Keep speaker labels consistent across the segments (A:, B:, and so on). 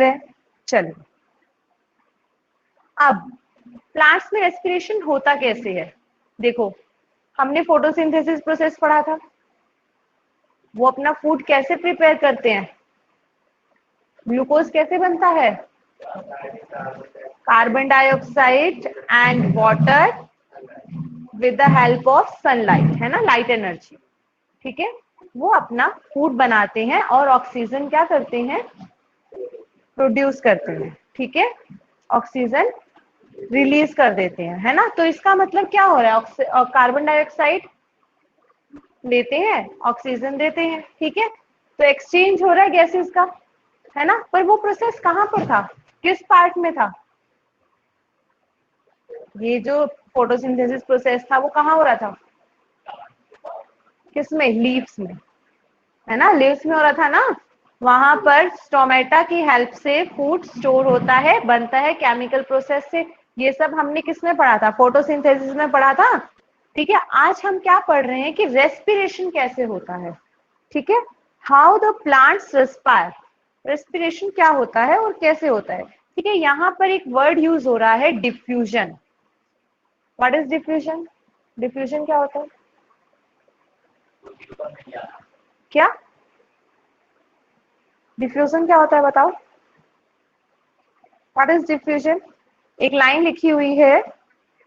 A: है? चलो, अब प्लांट्स में रेस्पिरेशन होता कैसे है? देखो, हमने फोटोसिंथेसिस प्रोसेस पढ़ा था। वो अपना फूड कैसे प्रिपेयर करते हैं? ग्लूकोज कैसे बनता है? Carbon dioxide and water with the help of sunlight, है ना, लाइट एनर्जी। ठीक है, वो अपना फूड बनाते हैं और ऑक्सीजन क्या करते हैं? प्रोड्यूस करते हैं। ठीक है, ऑक्सीजन रिलीज कर देते हैं, है ना। तो इसका मतलब क्या हो रहा है? कार्बन डाइऑक्साइड लेते हैं, ऑक्सीजन देते हैं। ठीक है, तो एक्सचेंज हो रहा है गैसेस का, है ना। पर वो प्रोसेस कहाँ पर था? किस पार्ट में था? ये जो फोटोसिंथेसिस प्रोसेस था वो कहाँ हो रहा था? किसमें? लीव्स में, है ना, लीव्स में हो रहा था ना। वहां पर स्टोमेटा की हेल्प से फूड स्टोर होता है, बनता है केमिकल प्रोसेस से। ये सब हमने किसमें पढ़ा था? फोटोसिंथेसिस में पढ़ा था। ठीक है, आज हम क्या पढ़ रहे हैं कि रेस्पिरेशन कैसे होता है। ठीक है, how the plants respire, respiration क्या होता है और कैसे होता है। ठीक है, यहाँ पर एक वर्ड यूज हो रहा है, diffusion. What is diffusion? Diffusion क्या होता है? क्या डिफ्यूजन क्या होता है बताओ? What is diffusion? एक लाइन लिखी हुई है,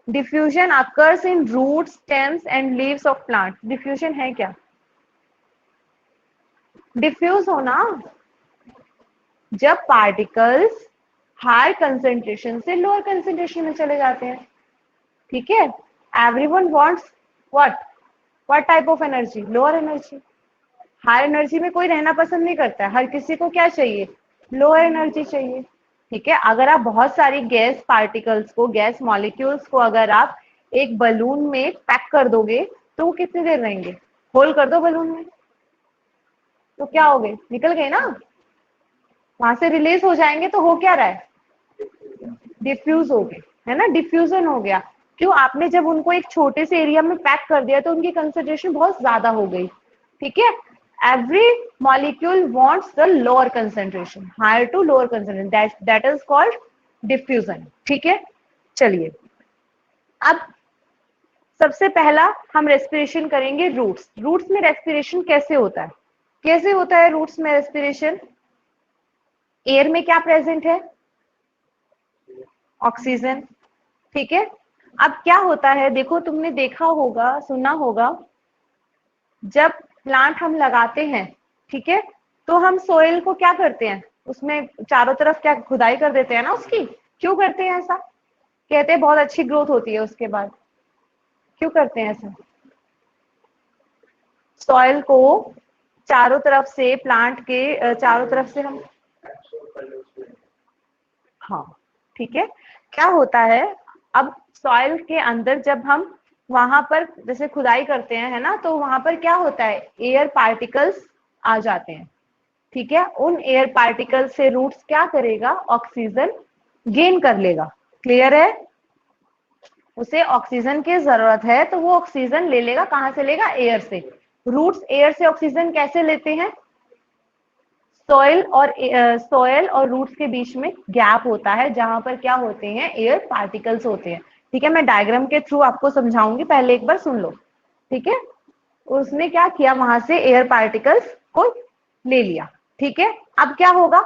A: diffusion occurs in roots, stems and leaves of plant. Diffusion है क्या? डिफ्यूज होना, जब पार्टिकल्स हाई कंसेंट्रेशन से लोअर कंसेंट्रेशन में चले जाते हैं। ठीक है, everyone wants what? What type of energy? Lower energy. High energy में कोई रहना पसंद नहीं करता है, हर किसी को क्या चाहिए? लोअर एनर्जी चाहिए। ठीक है, अगर आप बहुत सारी गैस पार्टिकल्स को, गैस मॉलिक्यूल्स को अगर आप एक बलून में पैक कर दोगे तो वो कितनी देर रहेंगे? होल कर दो बलून में तो क्या हो गए? निकल गए ना, वहां से रिलीज हो जाएंगे। तो हो क्या रहा है? डिफ्यूज हो गए, है ना, डिफ्यूजन हो गया। क्यों? आपने जब उनको एक छोटे से एरिया में पैक कर दिया तो उनकी कंसेंट्रेशन बहुत ज्यादा हो गई। ठीक है, every molecule wants the lower concentration, higher to lower concentration, that is called diffusion। ठीक है, चलिए, अब सबसे पहला हम रेस्पिरेशन करेंगे रूट्स। रूट्स में रेस्पिरेशन कैसे होता है? कैसे होता है रूट्स में रेस्पिरेशन? एयर में क्या प्रेजेंट है? ऑक्सीजन। ठीक है, अब क्या होता है, देखो तुमने देखा होगा, सुना होगा, जब प्लांट हम लगाते हैं, ठीक है, तो हम सोइल को क्या करते हैं? उसमें चारों तरफ क्या खुदाई कर देते हैं ना उसकी। क्यों करते हैं ऐसा? कहते हैं बहुत अच्छी ग्रोथ होती है उसके बाद। क्यों करते हैं ऐसा? सॉइल को चारों तरफ से, प्लांट के चारों तरफ से हम, हाँ, ठीक है, क्या होता है, अब सॉइल के अंदर जब हम वहां पर जैसे खुदाई करते हैं, है ना, तो वहां पर क्या होता है? एयर पार्टिकल्स आ जाते हैं। ठीक है, उन एयर पार्टिकल से रूट्स क्या करेगा? ऑक्सीजन गेन कर लेगा। क्लियर है? उसे ऑक्सीजन की जरूरत है तो वो ऑक्सीजन ले लेगा। कहां से लेगा? एयर से। रूट्स एयर से ऑक्सीजन कैसे लेते हैं? सॉइल और रूट्स के बीच में गैप होता है जहां पर क्या होते हैं? एयर पार्टिकल्स होते हैं। ठीक है, मैं डायग्राम के थ्रू आपको समझाऊंगी, पहले एक बार सुन लो। ठीक है, उसने क्या किया? वहां से एयर पार्टिकल्स को ले लिया। ठीक है, अब क्या होगा?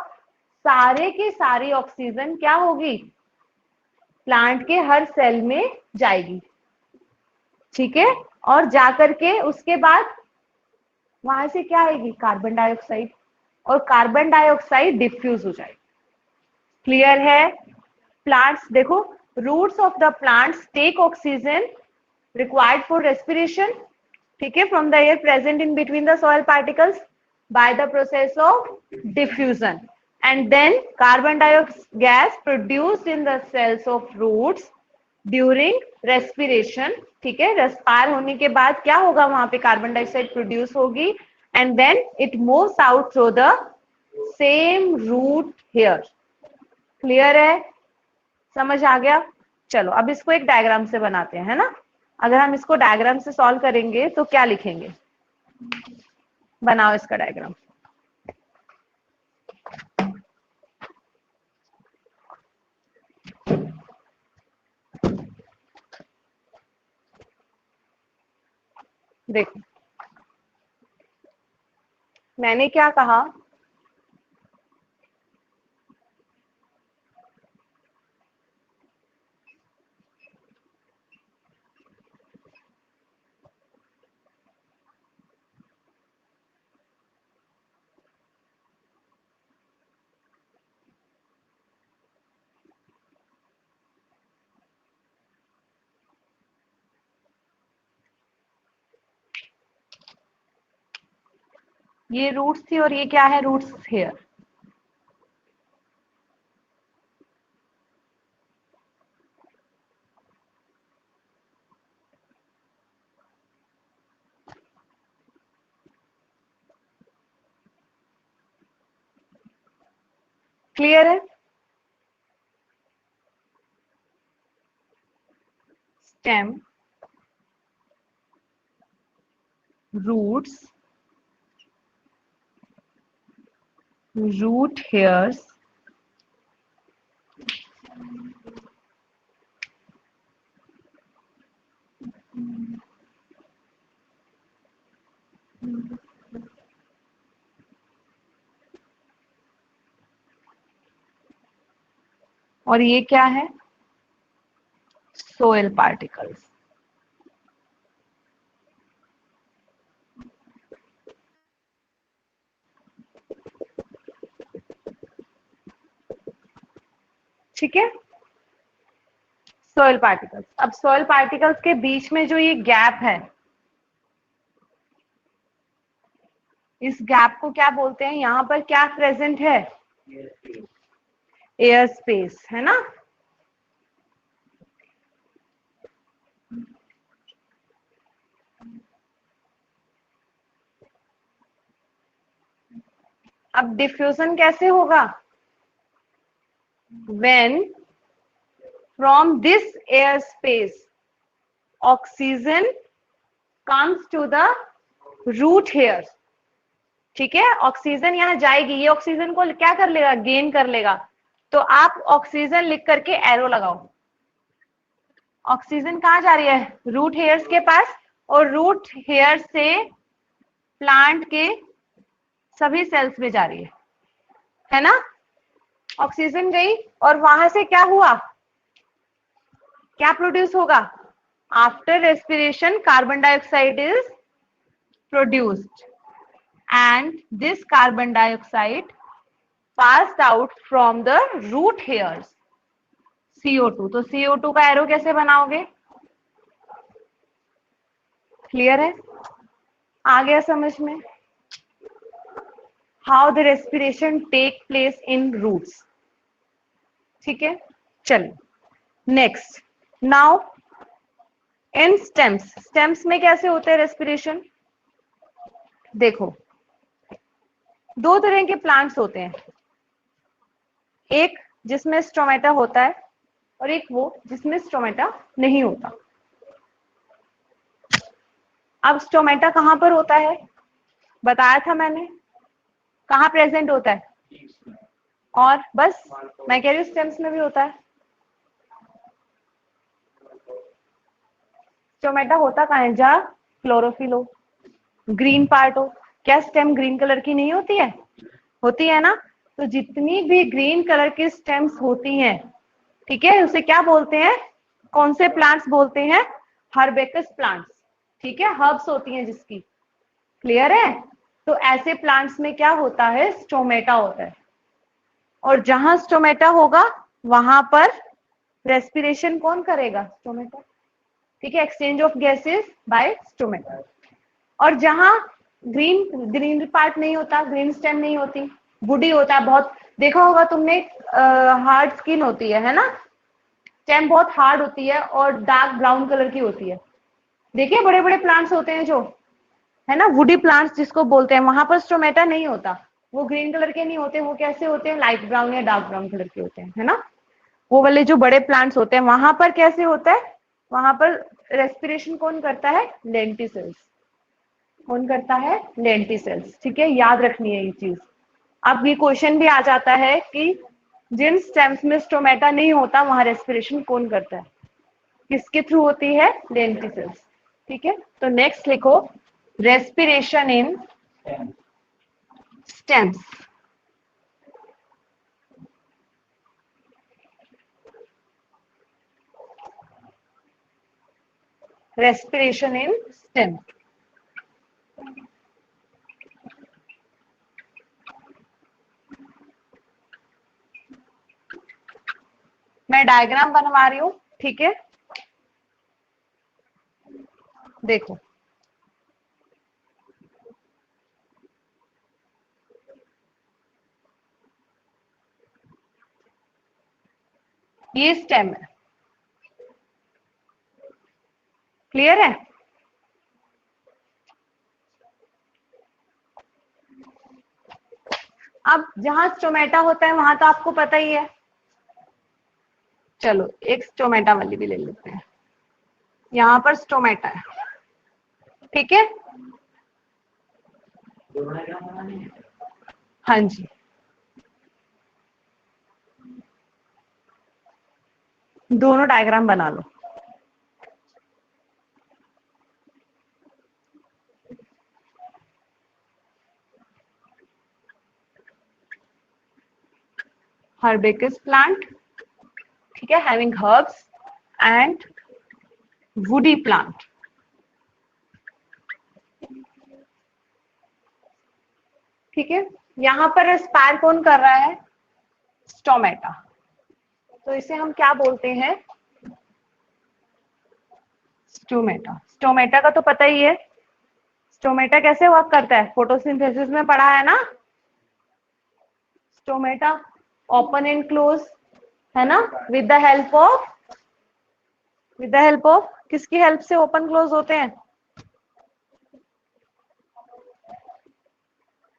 A: सारे की सारी ऑक्सीजन क्या होगी? प्लांट के हर सेल में जाएगी। ठीक है, और जाकर के उसके बाद वहां से क्या आएगी? कार्बन डाइऑक्साइड, और कार्बन डाइऑक्साइड डिफ्यूज हो जाएगी। क्लियर है? प्लांट्स देखो, roots of the plants take oxygen required for respiration, ठीक है, from the air present in between the soil particles by the process of diffusion, and then carbon dioxide gas produced in the cells of roots during respiration। ठीक है, respire होने के बाद क्या होगा? वहां पे कार्बन डाइऑक्साइड प्रोड्यूस होगी, and then it moves out through the same root hair. Clear है? समझ आ गया? चलो, अब इसको एक डायग्राम से बनाते हैं, है ना। अगर हम इसको डायग्राम से सॉल्व करेंगे तो क्या लिखेंगे? बनाओ इसका डायग्राम। देखो मैंने क्या कहा, ये रूट्स थी और ये क्या है, रूट्स हेयर। क्लियर है? स्टेम, रूट्स, रूट हेयर्स, और ये क्या है, सोइल पार्टिकल्स। ठीक है, सॉइल पार्टिकल्स। अब सॉइल पार्टिकल्स के बीच में जो ये गैप है, इस गैप को क्या बोलते हैं, यहां पर क्या प्रेजेंट है, एयर स्पेस, है ना। अब डिफ्यूजन कैसे होगा, when from this air space oxygen comes to the root hair. ठीक है, ऑक्सीजन यहां जाएगी, ये ऑक्सीजन को क्या कर लेगा, गेन कर लेगा। तो आप ऑक्सीजन लिख करके एरो लगाओ। ऑक्सीजन कहां जा रही है, रूट हेयर्स के पास, और रूट हेयर से प्लांट के सभी सेल्स में जा रही है ना। ऑक्सीजन गई और वहां से क्या हुआ, क्या प्रोड्यूस होगा, after respiration carbon dioxide is produced and this carbon dioxide passed out from the root hairs, CO2। तो CO2 का एरो कैसे बनाओगे, क्लियर है, आ गया समझ में, how the respiration take place in roots. ठीक है, चलिए next. Now in stems, stems में कैसे होता है रेस्पिरेशन, देखो दो तरह के प्लांट्स होते हैं, एक जिसमें स्टोमेटा होता है और एक वो जिसमें स्टोमेटा नहीं होता। अब स्टोमेटा कहां पर होता है, बताया था मैंने, कहां प्रेजेंट होता है, और बस मैं कह रही हूँ स्टेम्स में भी होता है। स्टोमेटा होता कहां है, जहां क्लोरोफिल हो, ग्रीन पार्ट हो। क्या स्टेम ग्रीन कलर की नहीं होती है, होती है ना। तो जितनी भी ग्रीन कलर की स्टेम्स होती हैं, ठीक है, उसे क्या बोलते हैं, कौन से प्लांट्स बोलते हैं, हर्बेकस प्लांट्स। ठीक है, हर्ब्स होती हैं जिसकी, क्लियर है। तो ऐसे प्लांट्स में क्या होता है, स्टोमेटा होता है, और जहां स्टोमेटा होगा वहां पर रेस्पिरेशन कौन करेगा, स्टोमेटा। ठीक है, exchange of gases bye stomata. और जहां ग्रीन ग्रीन पार्ट नहीं होता, ग्रीन स्टेम नहीं होती, वुडी होता है, बहुत देखा होगा तुमने, हार्ड स्किन होती है ना, स्टेम बहुत हार्ड होती है और डार्क ब्राउन कलर की होती है। देखिए बड़े बड़े प्लांट्स होते हैं जो, है ना, वुडी प्लांट्स जिसको बोलते हैं, वहां पर स्टोमेटा नहीं होता, वो ग्रीन कलर के नहीं होते, वो कैसे होते हैं, लाइट ब्राउन या डार्क ब्राउन कलर के होते हैं, है ना। वो वाले जो बड़े प्लांट्स होते हैं वहां पर कैसे होता है, वहां पर रेस्पिरेशन कौन करता है, लेंटिसेल्स। कौन करता है, लेंटिसेल्स। ठीक है, याद रखनी है ये चीज। अब ये क्वेश्चन भी आ जाता है कि जिन स्टेम्स में स्टोमेटा नहीं होता वहां रेस्पिरेशन कौन करता है, किसके थ्रू होती है, लेंटिसेल्स। ठीक है, तो नेक्स्ट लिखो, respiration in stems. Respiration in stem. मैं डायग्राम बनवा रही हूं, ठीक है? देखो, ये स्टेम है, क्लियर है? अब जहां स्टोमेटा होता है वहां तो आपको पता ही है। चलो एक स्टोमेटा वाली भी ले लेते हैं। यहाँ पर स्टोमेटा है, ठीक है? हाँ जी, दोनों डायग्राम बना लो। हर्बेकस प्लांट, ठीक है, having herbs and woody plant. ठीक है, यहाँ पर एस्पायर कौन कर रहा है? स्टोमेटा। तो इसे हम क्या बोलते हैं? स्टोमेटा। स्टोमेटा का तो पता ही है, स्टोमेटा कैसे वर्क करता है, फोटोसिंथेसिस में पढ़ा है ना। स्टोमेटा ओपन एंड क्लोज है ना, विद द हेल्प ऑफ किसकी हेल्प से ओपन क्लोज होते हैं?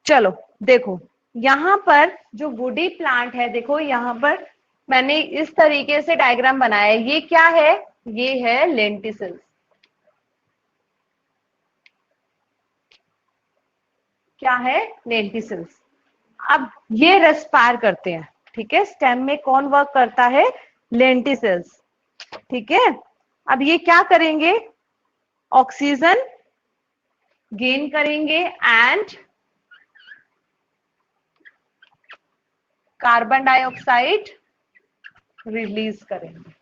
A: चलो देखो, यहाँ पर जो वुडी प्लांट है, देखो यहाँ पर मैंने इस तरीके से डायग्राम बनाया है। ये क्या है? ये है लेंटिसिल्स। क्या है? लेंटिसिल्स। अब ये रेस्पायर करते हैं, ठीक है? स्टेम में कौन वर्क करता है? लेंटिसिल्स, ठीक है? अब ये क्या करेंगे? ऑक्सीजन गेन करेंगे एंड कार्बन डाइऑक्साइड रिलीज करेंगे।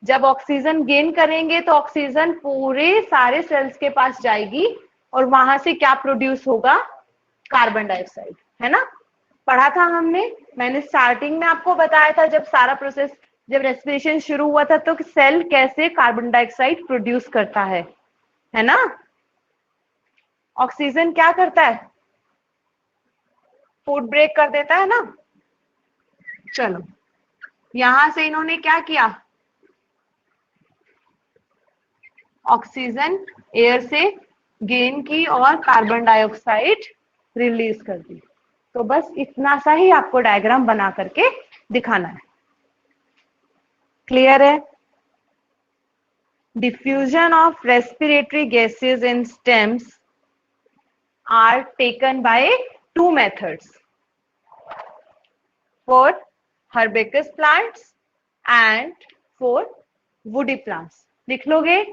A: जब ऑक्सीजन गेन करेंगे तो ऑक्सीजन पूरे सारे सेल्स के पास जाएगी और वहां से क्या प्रोड्यूस होगा? कार्बन डाइऑक्साइड, है ना? पढ़ा था हमने, मैंने स्टार्टिंग में आपको बताया था, जब सारा प्रोसेस, जब रेस्पिरेशन शुरू हुआ था, तो सेल कैसे कार्बन डाइऑक्साइड प्रोड्यूस करता है ना? ऑक्सीजन क्या करता है? फूड ब्रेक कर देता है ना। चलो, यहां से इन्होंने क्या किया? ऑक्सीजन एयर से गेन की और कार्बन डाइऑक्साइड रिलीज कर दी। तो बस इतना सा ही आपको डायग्राम बना करके दिखाना है। क्लियर है? Diffusion of respiratory gases in stems are taken by two methods for herbaceous plants and for woody plants. लिख लोगे,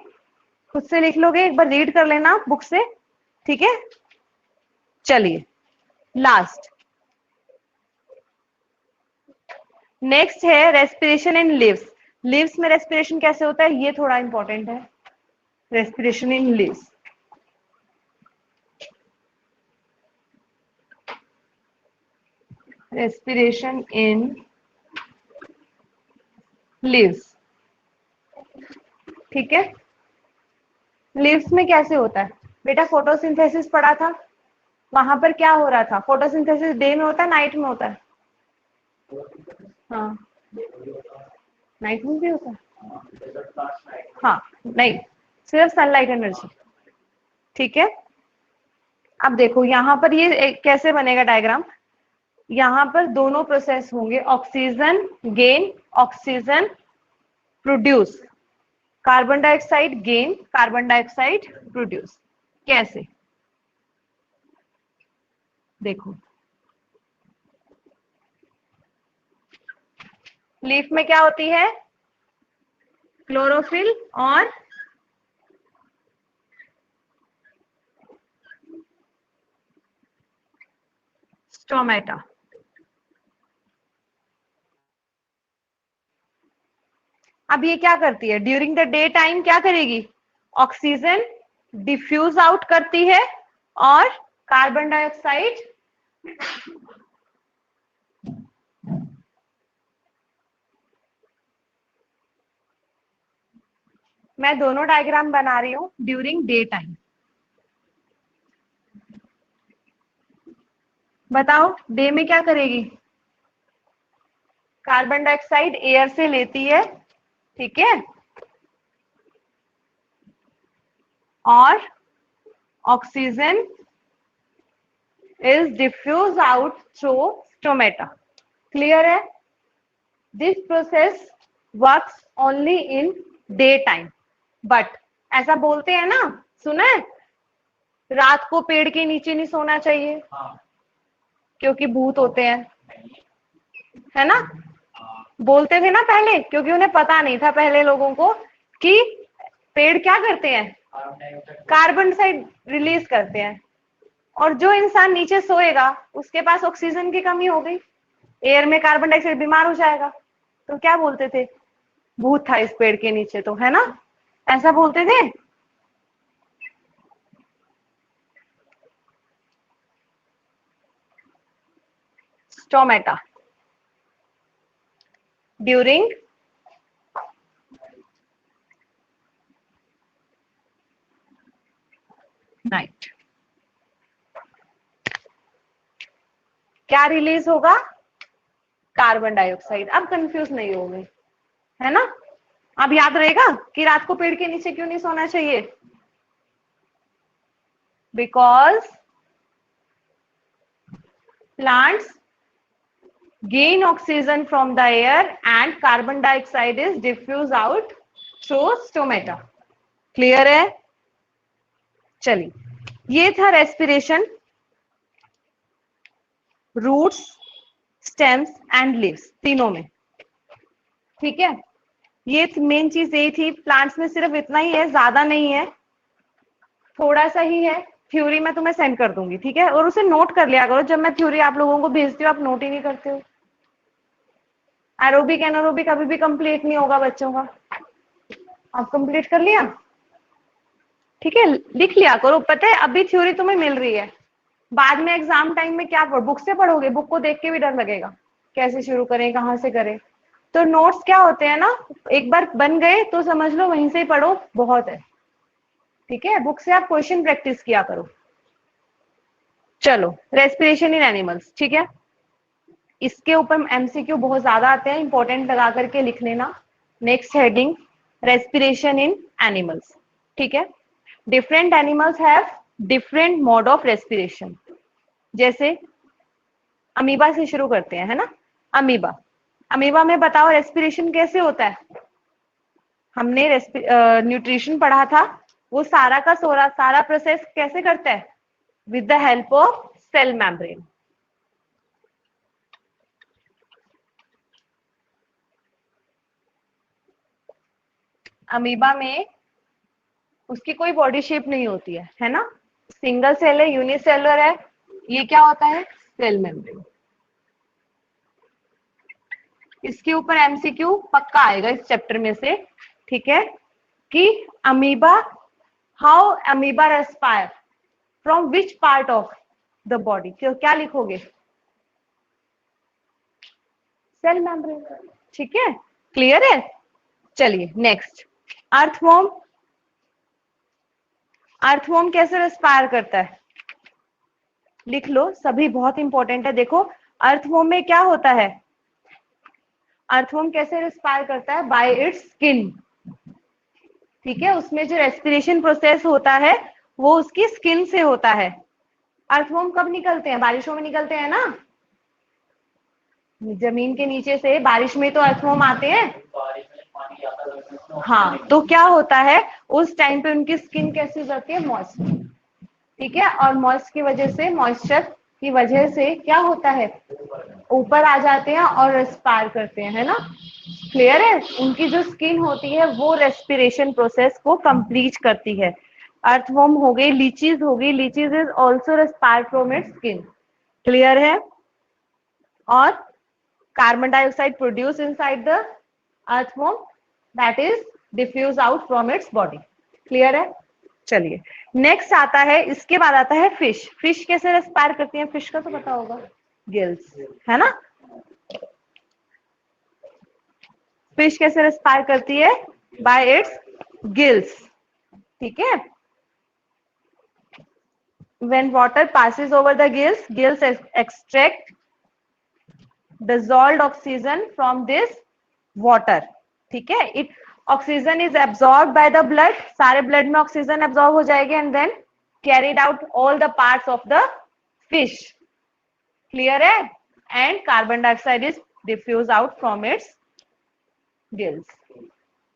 A: खुद से लिख लोगे, एक बार रीड कर लेना बुक से, ठीक है? चलिए लास्ट, नेक्स्ट है रेस्पिरेशन इन लीव्स। लीव्स में रेस्पिरेशन कैसे होता है, ये थोड़ा इंपॉर्टेंट है। Respiration in leaves, respiration in leaves, ठीक है? लीव्स में कैसे होता है बेटा? फोटोसिंथेसिस पढ़ा था, वहां पर क्या हो रहा था? फोटोसिंथेसिस डे में होता है, नाइट में होता है? हाँ, नाइट में भी होता है। हाँ, नहीं, सिर्फ सनलाइट एनर्जी, ठीक है? अब देखो यहाँ पर ये कैसे बनेगा डायग्राम। यहाँ पर दोनों प्रोसेस होंगे, oxygen gain, oxygen produce, carbon dioxide gain, carbon dioxide produce. कैसे? देखो, लीफ में क्या होती है? क्लोरोफिल और स्टोमेटा। अब ये क्या करती है, ड्यूरिंग द डे टाइम क्या करेगी, ऑक्सीजन डिफ्यूज आउट करती है और कार्बन डाइऑक्साइड मैं दोनों डायग्राम बना रही हूं ड्यूरिंग डे टाइम। बताओ डे में क्या करेगी, कार्बन डाइऑक्साइड एयर से लेती है, ठीक है, और oxygen is diffuse out through stomata. Clear है? This process works only in day time, but ऐसा बोलते हैं ना, सुना है, रात को पेड़ के नीचे नहीं सोना चाहिए क्योंकि भूत होते हैं, है ना, बोलते थे ना पहले, क्योंकि उन्हें पता नहीं था पहले लोगों को कि पेड़ क्या करते हैं, कार्बन डाइऑक्साइड रिलीज करते हैं, और जो इंसान नीचे सोएगा उसके पास ऑक्सीजन की कमी हो गई, एयर में कार्बन डाइऑक्साइड, बीमार हो जाएगा। तो क्या बोलते थे, भूत था इस पेड़ के नीचे, तो है ना, ऐसा बोलते थे। स्टोमेटा ड्यूरिंग नाइट क्या रिलीज होगा, कार्बन डाइऑक्साइड। अब कंफ्यूज नहीं हो गए, है ना, अब याद रहेगा कि रात को पेड़ के नीचे क्यों नहीं सोना चाहिए, because plants gain oxygen from the air and carbon dioxide is diffused out through stomata। Clear है? चलिए, ये था respiration, roots, stems and leaves तीनों में, ठीक है। ये मेन चीज यही थी, प्लांट्स में सिर्फ इतना ही है, ज्यादा नहीं है, थोड़ा सा ही है। थ्योरी मैं तुम्हें सेंड कर दूंगी, ठीक है, और उसे नोट कर लिया करो, जब मैं थ्योरी आप लोगों को भेजती हूँ आप नोट ही नहीं करते हो। एरोबिक एनारोबिक कभी भी कंप्लीट नहीं होगा बच्चों का, आप कंप्लीट कर लिया, ठीक है, लिख लिया करो। पता है अभी थ्योरी तुम्हें मिल रही है, बाद में एग्जाम टाइम में क्या बुक से पढ़ोगे, बुक को देख के भी डर लगेगा, कैसे शुरू करें, कहाँ से करें। तो नोट्स क्या होते हैं ना, एक बार बन गए तो समझ लो वहीं से ही पढ़ो, बहुत है, ठीक है, बुक से आप क्वेश्चन प्रैक्टिस किया करो। चलो, रेस्पिरेशन इन एनिमल्स, ठीक है, इसके ऊपर एमसीक्यू बहुत ज्यादा आते हैं, इंपॉर्टेंट लगा करके लिख लेना। Next heading, respiration in animals, ठीक है। Different animals have different mode of respiration. जैसे अमीबा से शुरू करते हैं, है ना, अमीबा, अमीबा में बताओ रेस्पिरेशन कैसे होता है, हमने न्यूट्रिशन पढ़ा था, वो सारा का सारा प्रोसेस कैसे करता है, with the help of cell membrane. Amoeba में उसकी कोई बॉडी शेप नहीं होती है ना, सिंगल सेल है, यूनिसेलुलर है, ये क्या होता है, सेल मेम्ब्रेन। इसके ऊपर एमसीक्यू पक्का आएगा इस चैप्टर में से, ठीक है, कि amoeba, how amoeba respire from which part of the body, क्या लिखोगे, सेल मेम्ब्रेन, ठीक है, क्लियर है। चलिए नेक्स्ट, अर्थवॉर्म, अर्थवॉर्म कैसे रेस्पायर करता है, लिख लो, सभी बहुत इंपॉर्टेंट है। देखो अर्थवॉर्म में क्या होता है, अर्थवॉर्म कैसे रेस्पायर करता है, बाय इट्स स्किन, ठीक है, उसमें जो रेस्पिरेशन प्रोसेस होता है वो उसकी स्किन से होता है। अर्थवॉर्म कब निकलते हैं, बारिशों में निकलते हैं ना, जमीन के नीचे से बारिश में तो अर्थवॉर्म आते हैं, हाँ, तो क्या होता है उस टाइम पे उनकी स्किन कैसी हो जाती है, मॉइस्ट, ठीक है, और मॉइस्ट की वजह से, मॉइस्चर की वजह से क्या होता है, ऊपर आ जाते हैं और रेस्पायर करते हैं, है ना, क्लियर है। उनकी जो स्किन होती है वो रेस्पिरेशन प्रोसेस को कंप्लीट करती है। अर्थवॉर्म हो गई, लीचीज हो गई, leeches is also respire from its skin, clear है। और carbon dioxide produce inside the earthworm, that is diffuse out from its body. Clear है? चलिए नेक्स्ट आता है, इसके बाद आता है फिश। फिश कैसे रेस्पायर करती है? फिश का तो पता होगा, गिल्स, है ना? फिश कैसे रेस्पायर करती है? Bye it's gills. ठीक है, when water passes over the gills extract dissolved oxygen from this water। ठीक है, it oxygen is absorbed by the blood, सारे blood में oxygen absorb हो जाएगी and then carried out all the parts of the fish। clear है? and carbon dioxide is diffused out from its gills।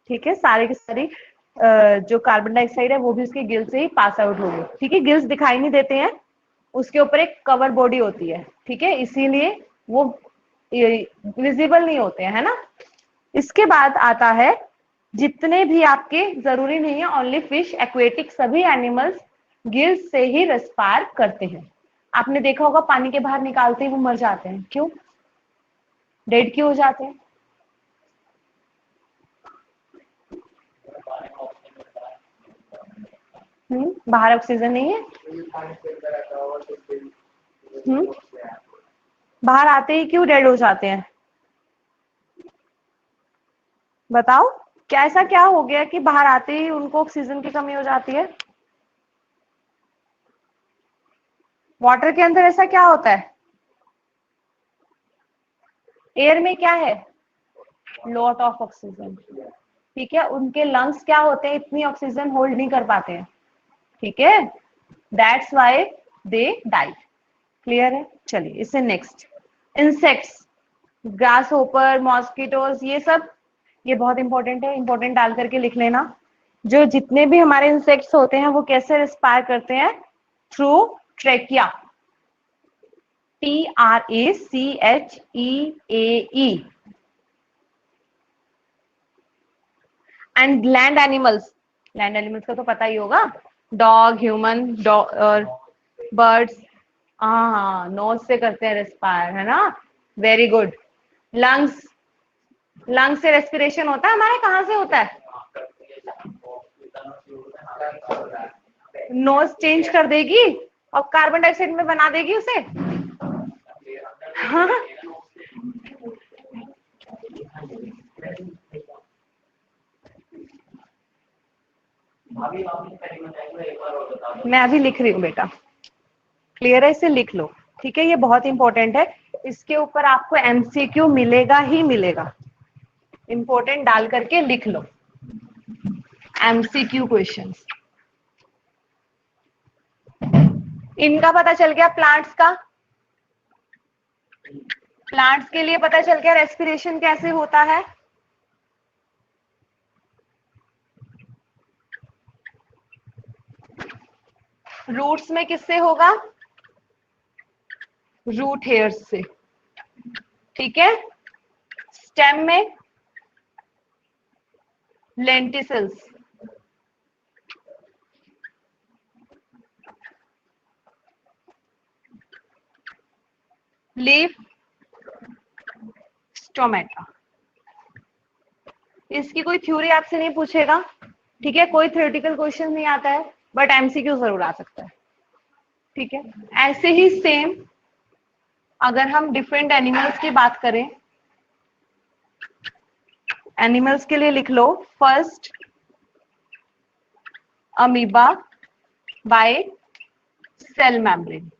A: ठीक है, सारी की सारी जो कार्बन डाइऑक्साइड है वो भी उसके गिल से ही पास आउट होगी। ठीक है, गिल्स दिखाई नहीं देते हैं, उसके ऊपर एक कवर बॉडी होती है। ठीक है, इसीलिए वो विजिबल नहीं होते हैं, है ना? इसके बाद आता है जितने भी आपके, जरूरी नहीं है ओनली फिश, एक्वेटिक सभी एनिमल्स गिल्स से ही रेस्पायर करते हैं। आपने देखा होगा पानी के बाहर निकालते ही वो मर जाते हैं, क्यों? डेड क्यों हो जाते हैं? बाहर ऑक्सीजन नहीं है। बाहर आते ही क्यों डेड हो जाते हैं? बताओ, क्या ऐसा क्या हो गया कि बाहर आते ही उनको ऑक्सीजन की कमी हो जाती है? वाटर के अंदर ऐसा क्या होता है? एयर में क्या है? Lot of oxygen. ठीक है, उनके लंग्स क्या होते हैं, इतनी ऑक्सीजन होल्ड नहीं कर पाते हैं। ठीक है, that's why they die. Clear है? चलिए इससे next, insects, grasshopper, mosquitoes, ये सब, ये बहुत इंपॉर्टेंट है, इंपॉर्टेंट डाल करके लिख लेना। जो जितने भी हमारे इंसेक्ट्स होते हैं वो कैसे रेस्पायर करते हैं? Through trachea, TRACHEAE। And land animals, land animals का तो पता ही होगा, डॉग, ह्यूमन, और बर्ड्स। हाँ, नोज से करते हैं रेस्पायर, है ना? Very good. लंग्स, लंग्स से रेस्पिरेशन होता है हमारे, कहाँ से होता है? नोज चेंज कर देगी और कार्बन डाइऑक्साइड में बना देगी उसे। हाँ, मैं अभी लिख रही हूँ बेटा, क्लियर है? इसे लिख लो। ठीक है, ये बहुत इंपॉर्टेंट है, इसके ऊपर आपको एमसीक्यू मिलेगा ही मिलेगा। इंपॉर्टेंट डाल करके लिख लो, एमसीक्यू क्वेश्चंस। इनका पता चल गया, प्लांट्स का। प्लांट्स के लिए पता चल गया रेस्पिरेशन कैसे होता है। रूट्स में किससे होगा? रूट हेयर्स से। ठीक है, स्टेम में लेंटिसल्स, लीफ स्टोमेटा। इसकी कोई थ्योरी आपसे नहीं पूछेगा, ठीक है, कोई थ्योरेटिकल क्वेश्चन नहीं आता है, बट एमसीक्यू जरूर आ सकता है। ठीक है, ऐसे ही सेम अगर हम डिफरेंट एनिमल्स की बात करें, एनिमल्स के लिए लिख लो, first amoeba by cell membrane,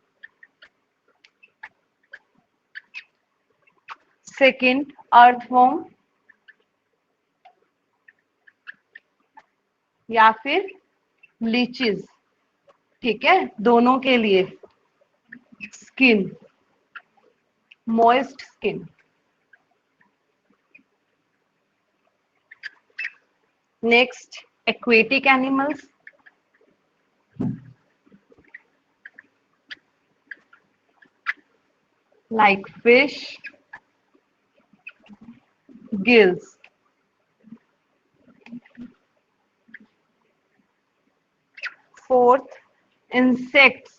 A: second earthworm या फिर लीचेस। ठीक है, दोनों के लिए skin, moist skin. Next aquatic animals, like fish, gills। Fourth, insects,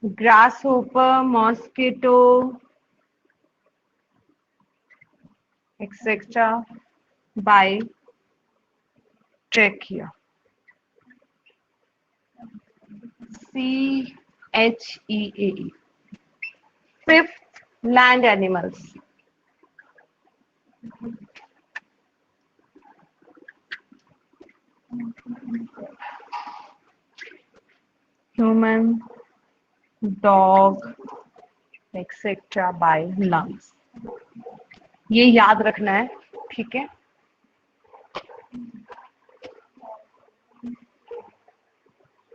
A: grasshopper, mosquito, etc. by trachea. CHEAE. Fifth, land animals. Human, dog, etc. by lungs. ये याद रखना है, ठीक है।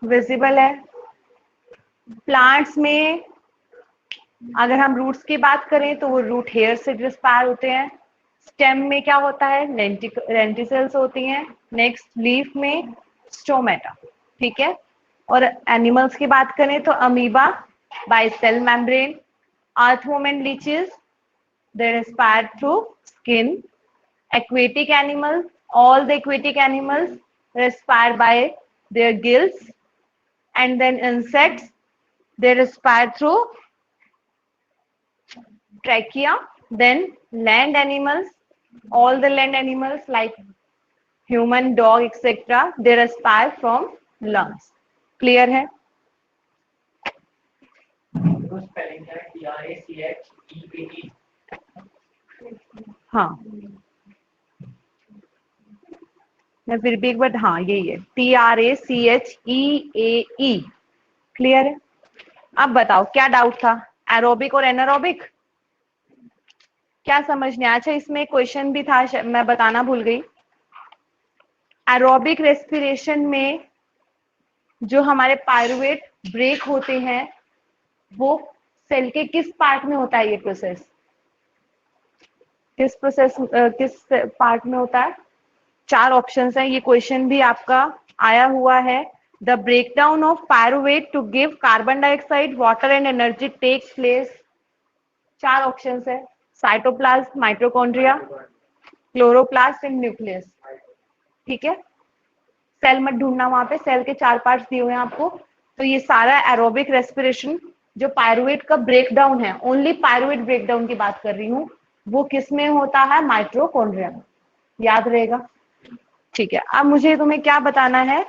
A: विजिबल है। प्लांट्स में अगर हम रूट्स की बात करें तो वो रूट हेयर से रिस्पायर होते हैं। स्टेम में क्या होता है, लेंटिसेल्स होती हैं। नेक्स्ट लीफ में स्टोमेटा, ठीक है। और एनिमल्स की बात करें तो amoeba by cell membrane, earthworm and leeches they respire through skin. Aquatic animals, all the aquatic animals respire by their gills, and then insects, they respire through trachea. Then land animals, all the land animals like human, dog, etc., they respire from lungs. Clear है? हाँ, मैं फिर भी एक बार, हाँ यही है, TRACHEAE। Clear है? अब बताओ क्या डाउट था, एरोबिक और एनारोबिक क्या समझने आया? अच्छा, इसमें क्वेश्चन भी था, मैं बताना भूल गई। एरोबिक रेस्पिरेशन में जो हमारे पायरुवेट ब्रेक होते हैं वो सेल के किस पार्ट में होता है? ये प्रोसेस किस पार्ट में होता है? 4 ऑप्शंस हैं, ये क्वेश्चन भी आपका आया हुआ है। The breakdown of pyruvate to give carbon dioxide, water and energy takes place. 4 options है, cytoplasm, mitochondria, chloroplast and nucleus. ठीक है, सेल मत ढूंढना, वहां पे सेल के 4 पार्ट्स दिए हुए हैं आपको। तो ये सारा एरोबिक रेस्पिरेशन जो पायरुवेट का ब्रेकडाउन है, ओनली पायरुवेट ब्रेकडाउन की बात कर रही हूँ, वो किस में होता है? माइटोकॉन्ड्रिया में। याद रहेगा? ठीक है, अब मुझे तुम्हें क्या बताना है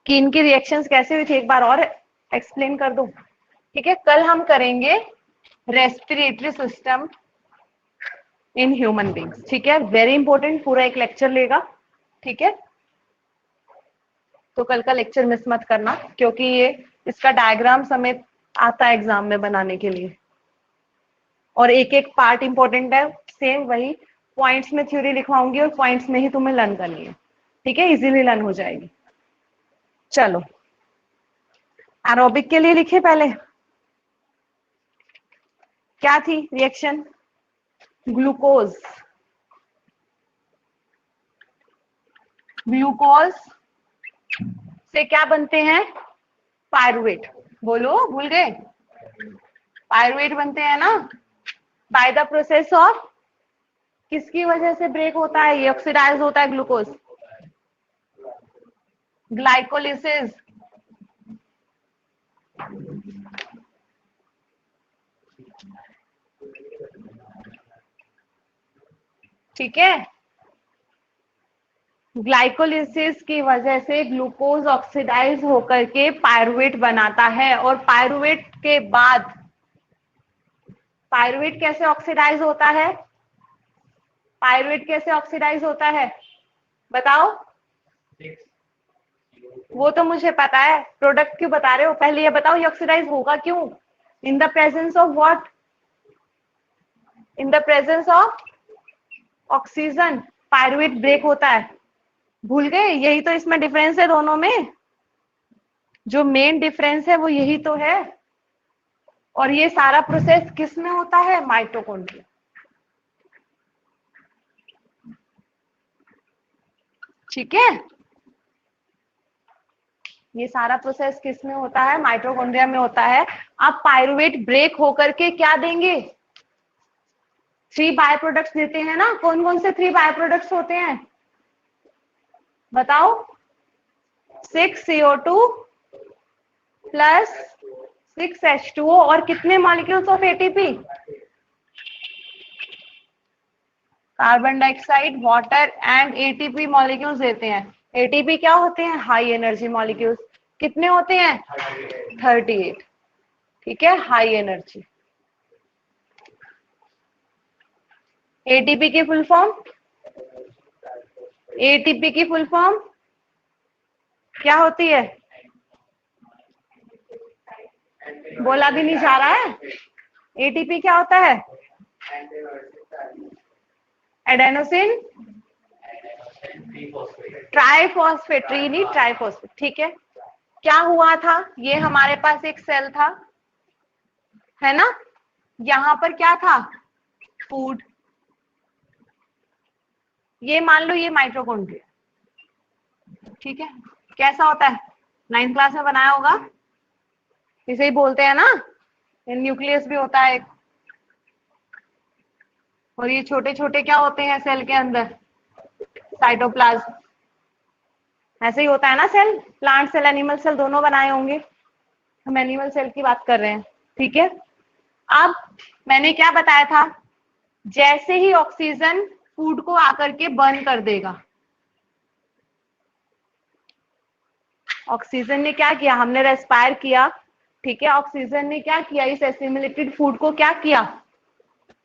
A: कि इनकी रिएक्शंस कैसे हुई थी, एक बार और एक्सप्लेन कर दो। ठीक है, कल हम करेंगे respiratory system in human beings. ठीक है, वेरी इंपॉर्टेंट, पूरा एक लेक्चर लेगा। ठीक है, तो कल का लेक्चर मिस मत करना, क्योंकि ये इसका डायग्राम समेत आता है एग्जाम में बनाने के लिए, और एक एक पार्ट इंपॉर्टेंट है। सेम वही पॉइंट्स में थ्योरी लिखवाऊंगी और पॉइंट्स में ही तुम्हें लर्न करनी है। ठीक है, इजीली लर्न हो जाएगी। चलो, एरोबिक के लिए लिखे पहले, क्या थी रिएक्शन? ग्लूकोज, ग्लूकोज से क्या बनते हैं? पायरुवेट। बोलो, भूल गए? पायरुवेट बनते हैं ना, बाय द प्रोसेस ऑफ, किसकी वजह से ब्रेक होता है? ये ऑक्सीडाइज होता है ग्लूकोज, ग्लाइकोलिसिस। ठीक है, ग्लाइकोलिसिस की वजह से ग्लूकोज ऑक्सीडाइज होकर के पायरुवेट बनाता है, और पायरुवेट के बाद पायरुवेट कैसे ऑक्सीडाइज होता है? पायरुवेट कैसे ऑक्सीडाइज होता है बताओ? वो तो मुझे पता है, प्रोडक्ट क्यों बता रहे हो? पहले ये बताओ, ये ऑक्सीडाइज होगा क्यों? In the presence of what? In the presence of oxygen pyruvate break होता है। भूल गए? यही तो इसमें डिफरेंस है दोनों में, जो मेन डिफरेंस है वो यही तो है। और ये सारा प्रोसेस किस में होता है? माइटोकॉन्ड्रिया। ठीक है, ये सारा प्रोसेस किस में होता है? माइटोकॉन्ड्रिया में होता है। अब पायरुवेट ब्रेक होकर के क्या देंगे? 3 बाय प्रोडक्ट्स देते हैं ना। कौन कौन से 3 बाय प्रोडक्ट्स होते हैं बताओ? 6 CO2 प्लस 6H2O और कितने molecules of ATP? Carbon dioxide, water and ATP molecules देते हैं। एटीपी क्या होते हैं? High energy molecules. कितने होते हैं? 38। ठीक है, हाई एनर्जी। एटीपी की फुल फॉर्म, एटीपी की फुल फॉर्म क्या होती है? बोला भी नहीं जा रहा है। एटीपी क्या होता है? एडेनोसिन ट्राइफॉस्फेट, नहीं ट्राइफॉस्फेट। ठीक है, क्या हुआ था? ये हमारे पास एक सेल था, है ना? यहां पर क्या था? फूड। ये मान लो ये माइटोकॉन्ड्रिया। ठीक है, कैसा होता है? 9th क्लास में बनाया होगा, इसे ही बोलते हैं ना। न्यूक्लियस भी होता है, और ये छोटे छोटे क्या होते हैं सेल के अंदर? साइटोप्लाज्म। ऐसे ही होता है ना cell, plant cell animal cell दोनों बनाए होंगे। हम एनिमल सेल की बात कर रहे हैं। ठीक है, अब मैंने क्या बताया था? जैसे ही ऑक्सीजन फूड को आकर के बर्न कर देगा, ऑक्सीजन ने क्या किया? हमने रेस्पायर किया। ठीक है, ऑक्सीजन ने क्या किया? इस एसिमिलेटेड फूड को क्या किया?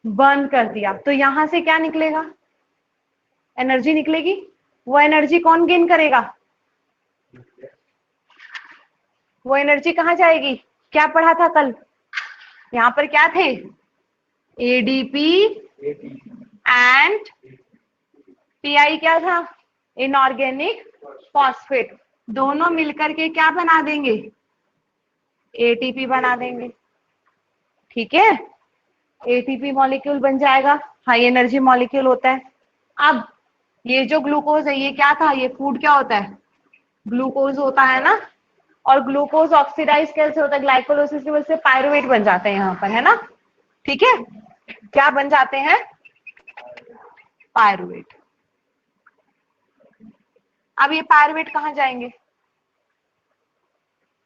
A: बर्न कर दिया। तो यहां से क्या निकलेगा? एनर्जी निकलेगी। वो एनर्जी कौन गेन करेगा? वो एनर्जी कहाँ जाएगी? क्या पढ़ा था कल? यहाँ पर क्या थे? एडीपी एंड पीआई क्या था? Inorganic phosphate. दोनों मिलकर के क्या बना देंगे? एटीपी बना देंगे। ठीक है, एटीपी मॉलिक्यूल बन जाएगा, हाई एनर्जी मॉलिक्यूल होता है। अब ये जो ग्लूकोज है ये क्या था? ये फूड क्या होता है? ग्लूकोज होता है ना। और ग्लूकोज ऑक्सीडाइज कैसे होता है? ग्लाइकोलाइसिस की वजह से पायरुवेट बन जाते हैं यहाँ पर, है ना। ठीक है, क्या बन जाते हैं? पायरुवेट। अब ये पायरुवेट कहाँ जाएंगे?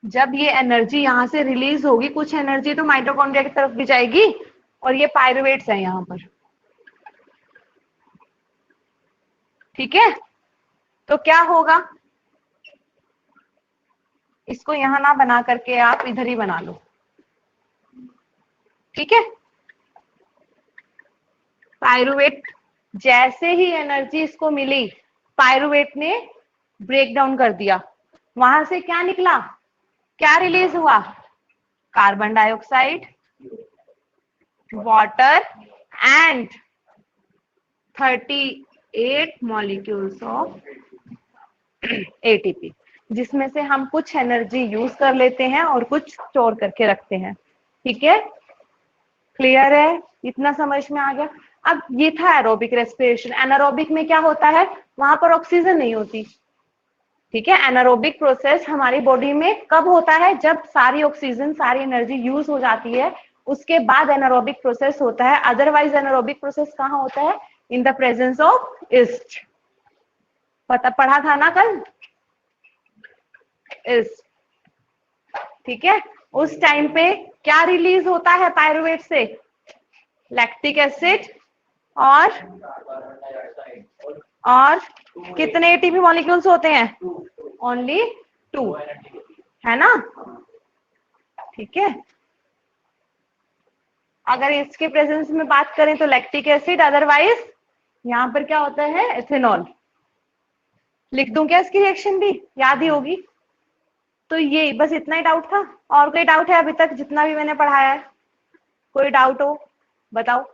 A: जब ये एनर्जी यहाँ से रिलीज होगी, कुछ एनर्जी तो माइटोकॉन्ड्रिया की तरफ भी जाएगी, और ये पायरुवेट्स है यहाँ पर। ठीक है, तो क्या होगा? इसको यहां ना बना करके आप इधर ही बना लो। ठीक है, पायरुवेट, जैसे ही एनर्जी इसको मिली, पायरुवेट ने ब्रेक डाउन कर दिया। वहां से क्या निकला? क्या रिलीज हुआ? Carbon dioxide, water and 38 molecules of ATP, जिसमें से हम कुछ एनर्जी यूज कर लेते हैं और कुछ स्टोर करके रखते हैं। ठीक है, क्लियर है? इतना समझ में आ गया? अब ये था एरोबिक रेस्पिरेशन। एनारोबिक में क्या होता है? वहां पर ऑक्सीजन नहीं होती। ठीक है, एनारोबिक प्रोसेस हमारी बॉडी में कब होता है? जब सारी ऑक्सीजन, सारी एनर्जी यूज हो जाती है, उसके बाद एनारोबिक प्रोसेस होता है। अदरवाइज एनारोबिक प्रोसेस कहाँ होता है? इन द प्रेजेंस ऑफ ईस्ट। पढ़ा था ना कल? ईस्ट। ठीक है, उस टाइम पे क्या रिलीज होता है पायरुवेट से? लैक्टिक एसिड और कितने एटीपी मॉलिक्यूल्स होते हैं? ओनली 2, है ना। ठीक है, अगर इसके प्रेजेंस में बात करें तो लैक्टिक एसिड, अदरवाइज यहाँ पर क्या होता है? एथेनॉल। लिख दूं क्या इसकी रिएक्शन भी? याद ही होगी। तो ये बस इतना ही डाउट था, और कोई डाउट है अभी तक जितना भी मैंने पढ़ाया है? कोई डाउट हो बताओ।